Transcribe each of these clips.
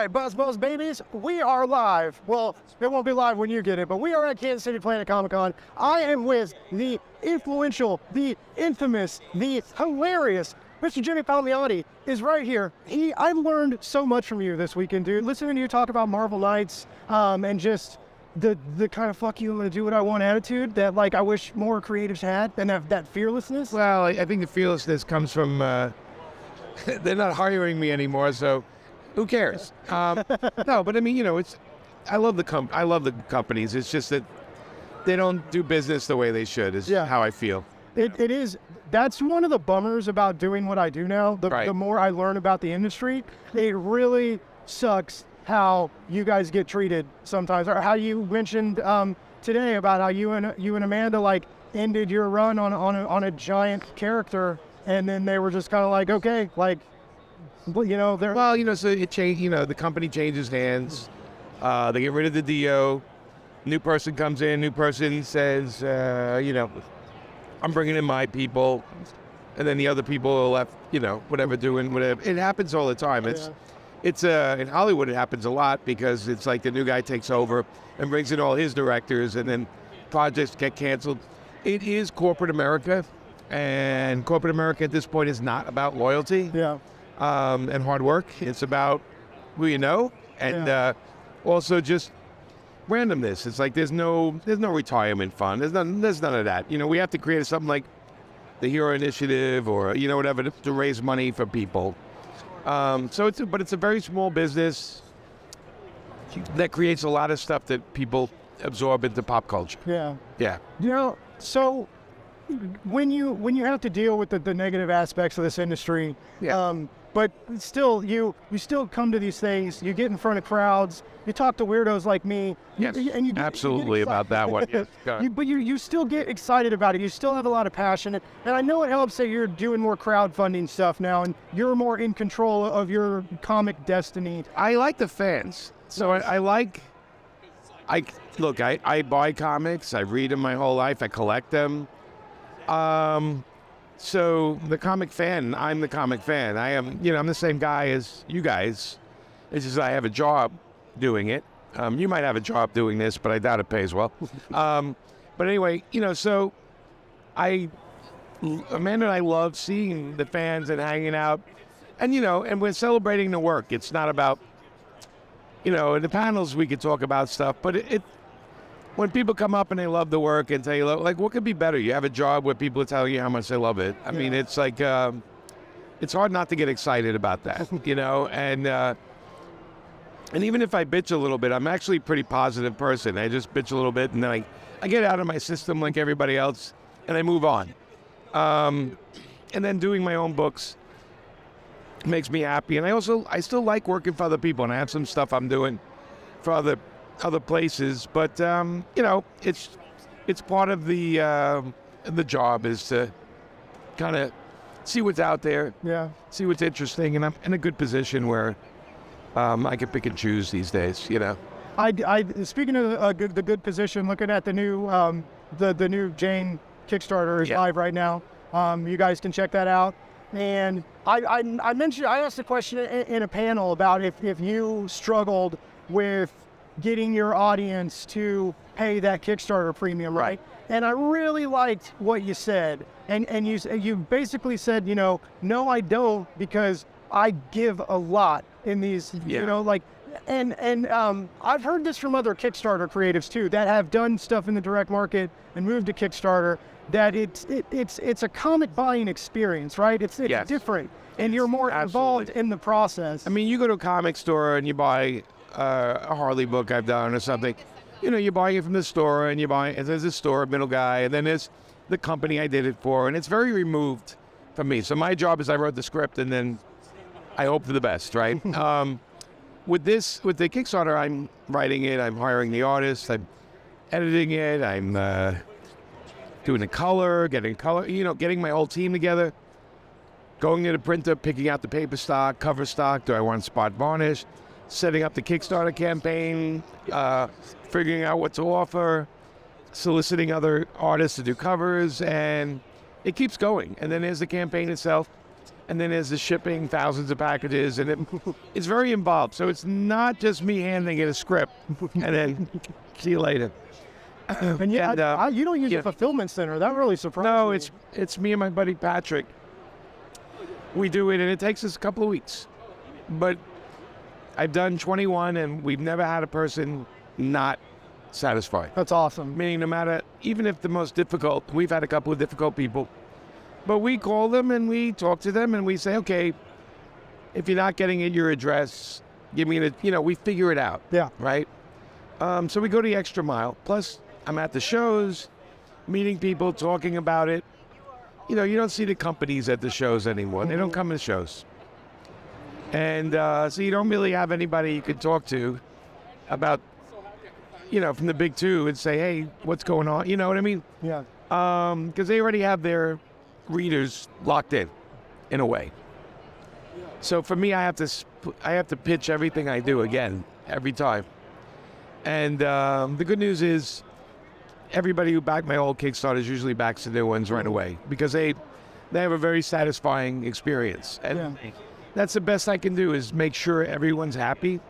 right, Buzz babies, we are live. Well, it won't be live when you get it, but we are at Kansas City Planet Comicon. I am with the influential, the infamous, the hilarious Mr. Jimmy Palmiotti is right here. I learned so much from you this weekend, dude. Listening to you talk about Marvel Knights, and just the kind of fuck you, I'm gonna do what I want attitude that like I wish more creatives had, and that fearlessness. Well, I think the fearlessness comes from they're not hiring me anymore, so who cares? No, but I mean, I love the companies. It's just that they don't do business the way they should. Is how I feel. It is. That's one of the bummers about doing what I do now. The more I learn about the industry, it really sucks how you guys get treated sometimes, or how you mentioned today about how you and Amanda like ended your run on a giant character, and then they were just kind of like, okay, like, they're so it changed. The company changes hands. They get rid of the DO. New person comes in. New person says, I'm bringing in my people, and then the other people are left, doing whatever. It happens all the time. It's in Hollywood it happens a lot because it's like the new guy takes over and brings in all his directors, and then projects get canceled. It is corporate America, and corporate America at this point is not about loyalty and hard work. It's about who you know, and also just randomness. It's like there's no retirement fund. There's none of that. We have to create something like the Hero Initiative or whatever to raise money for people. But it's a very small business that creates a lot of stuff that people absorb into pop culture. Yeah. So when you have to deal with the negative aspects of this industry, but still you still come to these things, you get in front of crowds, you talk to weirdos like me. Yes, and you absolutely about that one. Yes. But you still get excited about it. You still have a lot of passion. And I know it helps that you're doing more crowdfunding stuff now, and you're more in control of your comic destiny. I like the fans. So I buy comics. I read them my whole life. I collect them. So the comic fan, I'm the comic fan. I am, I'm the same guy as you guys. It's just I have a job doing it. You might have a job doing this, but I doubt it pays well. But anyway, so Amanda and I love seeing the fans and hanging out, and and we're celebrating the work. It's not about, in the panels we could talk about stuff, but when people come up and they love the work and tell you, like, what could be better? You have a job where people are telling you how much they love it. I mean, it's like, it's hard not to get excited about that, and even if I bitch a little bit, I'm actually a pretty positive person. I just bitch a little bit, and then I get out of my system like everybody else, and I move on. And then doing my own books makes me happy. And I still like working for other people, and I have some stuff I'm doing for other places. But it's part of the job is to kind of see what's out there, see what's interesting, and I'm in a good position where I can pick and choose these days. I speaking of the good position, looking at the new the new Jane Kickstarter is live right now. You guys can check that out. And I mentioned, I asked a question in a panel about if you struggled with getting your audience to pay that Kickstarter premium, right? And I really liked what you said. And you basically said, no, I don't, because I give a lot in these, and I've heard this from other Kickstarter creatives too that have done stuff in the direct market and moved to Kickstarter, that it's a comic buying experience, right? It's different, and you're more involved in the process. I mean, you go to a comic store and you buy a Harley book I've done or something. You buy it from the store, and there's a store middle guy, and then there's the company I did it for, and it's very removed from me. So my job is I wrote the script, and then I hope for the best, right? With the Kickstarter, I'm writing it, I'm hiring the artist, I'm editing it, I'm doing the color, getting my whole team together, going to the printer, picking out the paper stock, cover stock, do I want spot varnish, setting up the Kickstarter campaign, figuring out what to offer, soliciting other artists to do covers, and it keeps going. And then there's the campaign itself. and then there's the shipping, thousands of packages, and it's very involved. So it's not just me handing it a script and then see you later. And yeah, you don't use a fulfillment center. That really surprised me. No, it's me and my buddy Patrick. We do it, and it takes us a couple of weeks. But I've done 21, and we've never had a person not satisfied. That's awesome. Meaning, no matter, even if the most difficult, we've had a couple of difficult people, but we call them and we talk to them and we say, okay, if you're not getting at your address, give me we figure it out. Yeah. Right? So we go the extra mile. Plus, I'm at the shows, meeting people, talking about it. You don't see the companies at the shows anymore. They don't come to shows. And so you don't really have anybody you could talk to about, from the big two and say, hey, what's going on? You know what I mean? Yeah. Because they already have their readers locked in a way. So for me, I have to pitch everything I do again every time. And the good news is everybody who backed my old Kickstarters usually backs the new ones right away because they have a very satisfying experience. And that's the best I can do is make sure everyone's happy.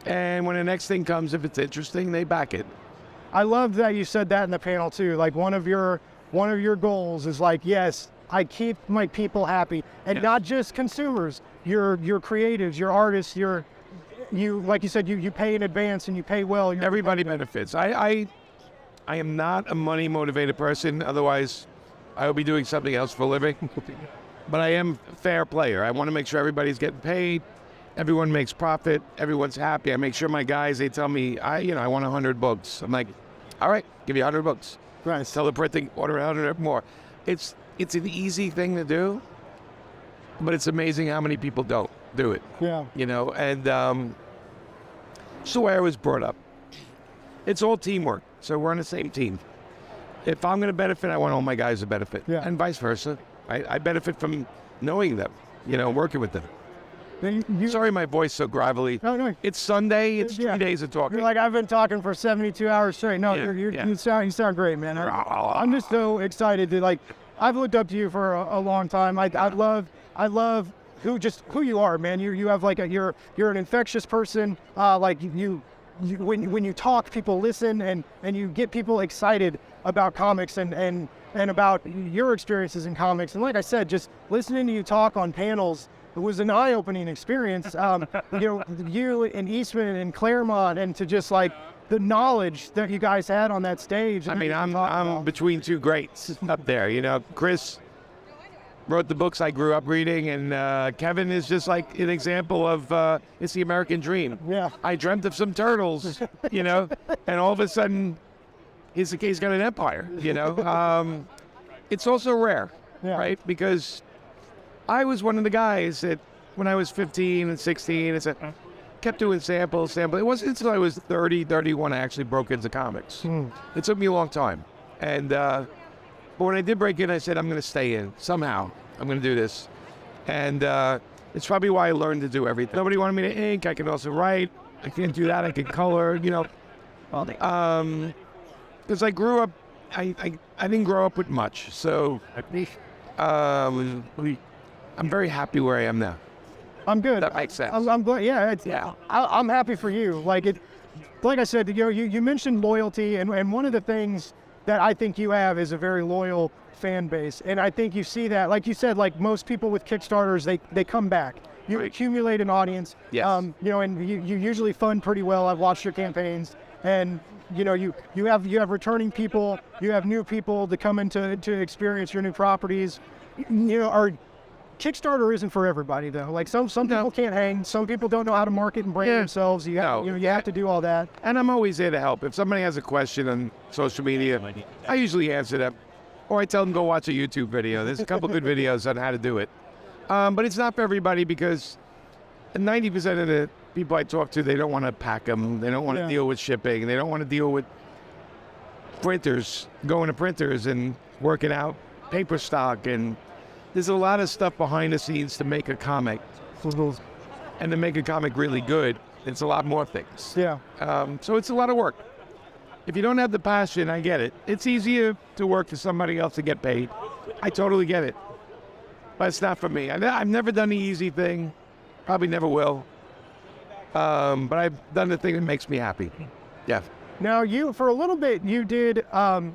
And when the next thing comes, if it's interesting, they back it. I love that you said that in the panel too. Like one of your goals is like, yes, I keep my people happy, and not just consumers. Your creatives, your artists, you like you said, you pay in advance and you pay well. Everybody benefits. I am not a money motivated person. Otherwise, I would be doing something else for a living. But I am a fair player. I want to make sure everybody's getting paid. Everyone makes profit. Everyone's happy. I make sure my guys, they tell me, I want 100 books. I'm like, all right, give you 100 books. Right. Tell the printing, order 100 more. It's an easy thing to do, but it's amazing how many people don't do it. Yeah. And it's the way I was brought up. It's all teamwork. So we're on the same team. If I'm going to benefit, I want all my guys to benefit. Yeah. And vice versa. I benefit from knowing them, working with them. Sorry my voice so gravelly. No. It's Sunday. It's 3 days of talking. You're like, I've been talking for 72 hours straight. No, you sound great, man. I'm just so excited to I've looked up to you for a long time. I love who you are, man. You have you're an infectious person. When you talk, people listen and you get people excited about comics and about your experiences in comics. And like I said, just listening to you talk on panels, it was an eye-opening experience. You and Eastman and Claremont, and to just the knowledge that you guys had on that stage. I mean, I'm between two greats up there. Chris wrote the books I grew up reading, and Kevin is just like an example of it's the American dream. Yeah. I dreamt of some turtles, and all of a sudden he's got an empire. It's also rare, right? Because I was one of the guys that when I was 15 and 16, I kept doing samples. It wasn't until I was 30, 31 I actually broke into comics. It took me a long time. And but when I did break in, I said, I'm going to stay in somehow. I'm going to do this. And it's probably why I learned to do everything. Nobody wanted me to ink. I can also write. I can't do that. I can color, because I grew up, I didn't grow up with much. So I'm very happy where I am now. I'm good. That makes sense. I'm glad. Yeah. I'm happy for you. Like I said, you mentioned loyalty, and one of the things that I think you have is a very loyal fan base, and I think you see that. Like you said, like most people with Kickstarters, they come back. You accumulate an audience. Yes. And you usually fund pretty well. I've watched your campaigns, and you have returning people, you have new people to come in to experience your new properties. Kickstarter isn't for everybody though. Like some people can't hang. Some people don't know how to market and brand themselves. You have to do all that. And I'm always there to help. If somebody has a question on social media, I usually answer them, or I tell them go watch a YouTube video. There's a couple good videos on how to do it. But it's not for everybody because 90% of the people I talk to, they don't want to pack them. They don't want to deal with shipping. They don't want to deal with printers, going to printers and working out paper stock, and there's a lot of stuff behind the scenes to make a comic. And to make a comic really good, it's a lot more things. Yeah. So it's a lot of work. If you don't have the passion, I get it. It's easier to work for somebody else to get paid. I totally get it. but it's not for me. I've never done the easy thing, probably never will. But I've done the thing that makes me happy. Yeah. Now, you, for a little bit, you did, and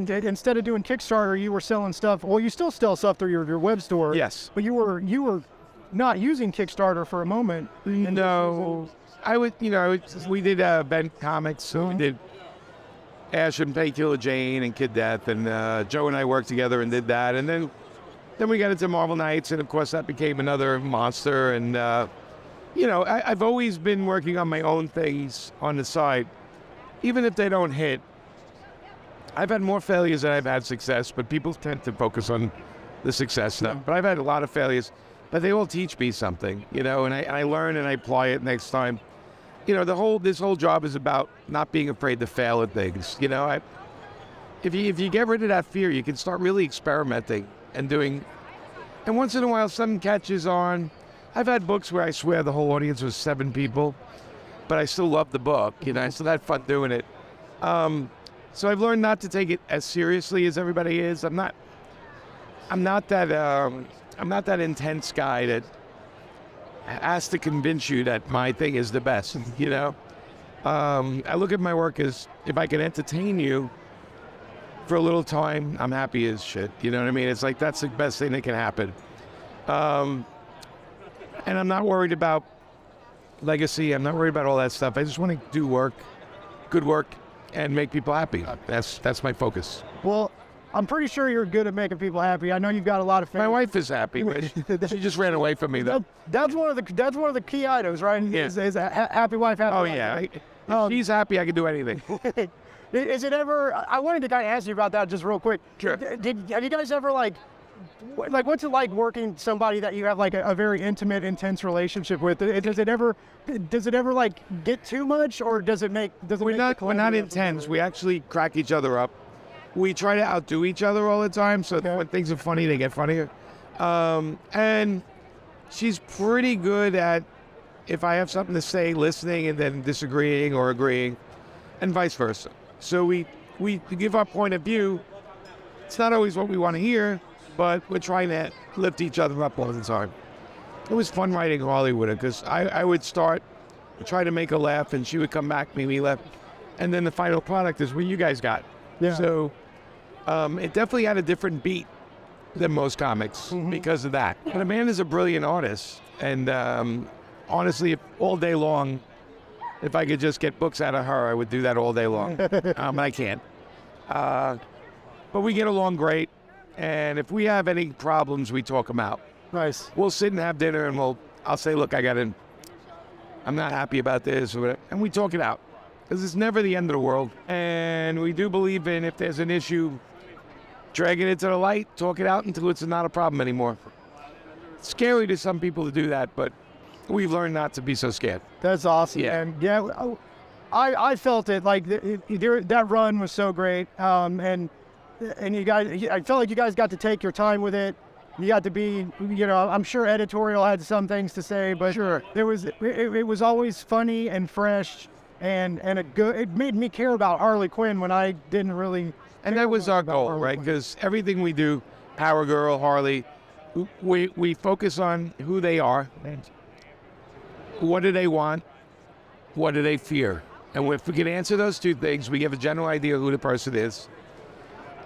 instead of doing Kickstarter, you were selling stuff. Well, you still sell stuff through your web store. Yes. But you were not using Kickstarter for a moment. No, I would, we did Bent Comics, so we did Ash and Painkiller Jane and Kid Death, and Joe and I worked together and did that, and then we got into Marvel Knights, and of course that became another monster, and I've always been working on my own things on the side, even if they don't hit. I've had more failures than I've had success, but people tend to focus on the success stuff. But I've had a lot of failures, but they all teach me something, and I learn and I apply it next time. This whole job is about not being afraid to fail at things. If you get rid of that fear, you can start really experimenting and doing. And once in a while, something catches on. I've had books where I swear the whole audience was 7 people, but I still loved the book. I still had fun doing it. So I've learned not to take it as seriously as everybody is. I'm not that intense guy that has to convince you that my thing is the best. I look at my work as if I can entertain you for a little time, I'm happy as shit. You know what I mean? It's like that's the best thing that can happen. And I'm not worried about legacy. I'm not worried about all that stuff. I just want to do work, good work, and make people happy. That's my focus. Well, I'm pretty sure you're good at making people happy. I know you've got a lot of fans. My wife is happy, but she just ran away from me though. That's one of the key items, right? Yeah. Is a happy wife, happy Oh life. yeah. If she's happy, I can do anything. Is it ever? I wanted to kind of ask you about that just real quick. Sure. Have you guys ever like what's it like working somebody that you have like a very intimate, intense relationship with? Does it ever like get too much, or does it make? We're not intense. We actually crack each other up. We try to outdo each other all the time, so when things are funny, they get funnier. And she's pretty good at, if I have something to say, listening and then disagreeing or agreeing, and vice versa. So we give our point of view. It's not always what we want to hear, but we're trying to lift each other up all the time. It was fun writing Harley with her, because I would start, try to make her laugh, and she would come back, make me laugh. And then the final product is what you guys got. Yeah. So it definitely had a different beat than most comics because of that. But Amanda's a brilliant artist, and honestly, all day long, if I could just get books out of her, I would do that all day long. I can't. But we get along great, and if we have any problems, we talk them out. Nice. We'll sit and have dinner, and I'll say, look, I'm not happy about this, or whatever, and we talk it out. Because it's never the end of the world. And we do believe in, if there's an issue, drag it into the light, talk it out until it's not a problem anymore. It's scary to some people to do that, but we've learned not to be so scared. That's awesome. Yeah. And yeah, I felt it, like that run was so great. And you guys, I felt like you guys got to take your time with it. You got to be, I'm sure editorial had some things to say, but Sure. It was always funny and fresh. And it made me care about Harley Quinn when I didn't really. And that was our goal, right? Because everything we do, Power Girl, Harley, we focus on who they are. What do they want? What do they fear? And if we can answer those two things, we give a general idea of who the person is.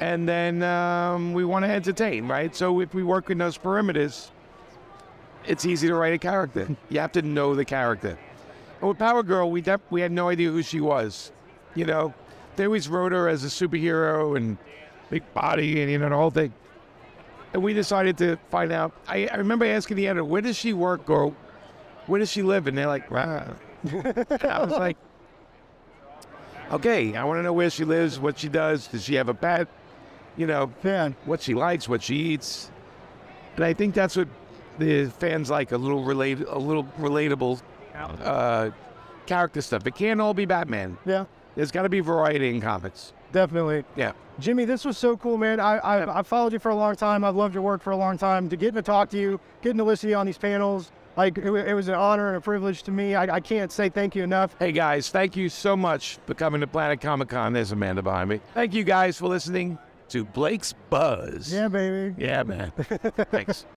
And then we want to entertain, right? So if we work in those perimeters, it's easy to write a character. You have to know the character. And with Power Girl, we had no idea who she was. They always wrote her as a superhero and big body and the whole thing. And we decided to find out. I remember asking the editor, where does she work or where does she live? And they're like, rah. I was like, okay, I want to know where she lives, what she does. Does she have a pet? What she likes, what she eats. And I think that's what the fans like, a little relatable character stuff. It can't all be Batman. Yeah. There's got to be variety in comics. Definitely. Yeah. Jimmy, this was so cool, man. I followed you for a long time. I've loved your work for a long time. Getting to talk to you, getting to listen to you on these panels, like it was an honor and a privilege to me. I can't say thank you enough. Hey guys, thank you so much for coming to Planet Comicon. There's Amanda behind me. Thank you guys for listening to Blake's Buzz. Yeah, baby. Yeah, man. Thanks.